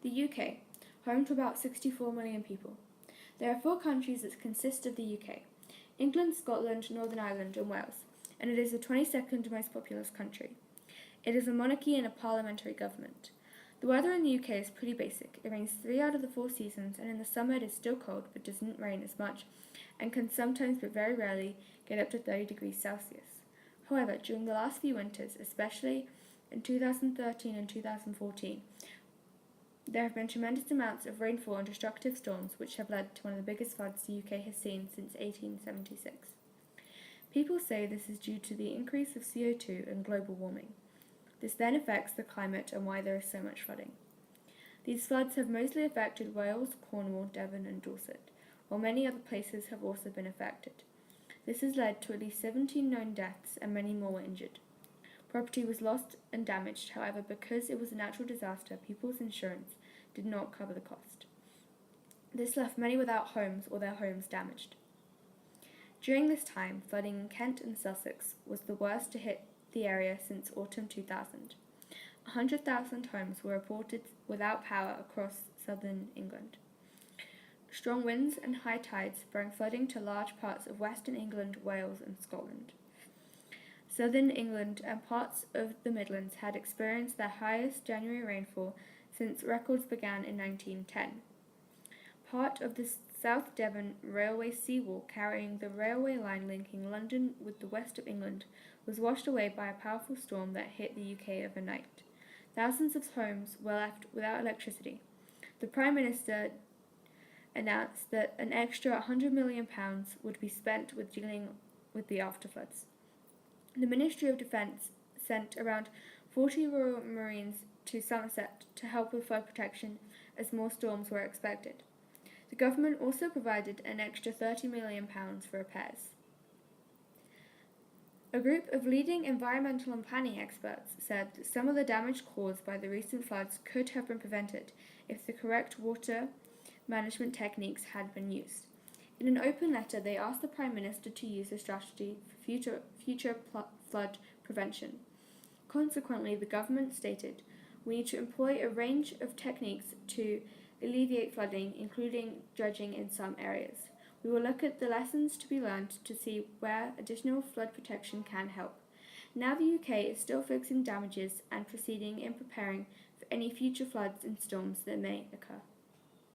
The UK, home to about 64 million people. There are 4 countries that consist of the UK: England, Scotland, Northern Ireland and Wales, and it is the 22nd most populous country. It is a monarchy and a parliamentary government. The weather in the UK is pretty basic. It rains 3 out of the 4 seasons, and in the summer it is still cold but doesn't rain as much, and can sometimes but very rarely get up to 30 degrees Celsius. However, during the last few winters, especially in 2013 and 2014, there have been tremendous amounts of rainfall and destructive storms which have led to one of the biggest floods the UK has seen since 1876. People say this is due to the increase of CO2 and global warming. This then affects the climate and why there is so much flooding. These floods have mostly affected Wales, Cornwall, Devon and Dorset, while many other places have also been affected. This has led to at least 17 known deaths and many more were injured. Property was lost and damaged, however, because it was a natural disaster, people's insurance did not cover the cost. This left many without homes or their homes damaged. During this time, flooding in Kent and Sussex was the worst to hit the area since autumn 2000. 100,000 homes were reported without power across southern England. Strong winds and high tides brought flooding to large parts of western England, Wales and Scotland. Southern England and parts of the Midlands had experienced their highest January rainfall since records began in 1910. Part of the South Devon Railway seawall carrying the railway line linking London with the west of England was washed away by a powerful storm that hit the UK overnight. Thousands of homes were left without electricity. The Prime Minister announced that an extra £100 million would be spent with dealing with the afterfloods. The Ministry of Defence sent around 40 Royal Marines to Somerset to help with flood protection as more storms were expected. The government also provided an extra £30 million for repairs. A group of leading environmental and planning experts said that some of the damage caused by the recent floods could have been prevented if the correct water management techniques had been used. In an open letter, they asked the Prime Minister to use a strategy for future flood prevention. Consequently, the government stated, "We need to employ a range of techniques to alleviate flooding, including dredging in some areas. We will look at the lessons to be learned to see where additional flood protection can help." Now the UK is still fixing damages and proceeding in preparing for any future floods and storms that may occur.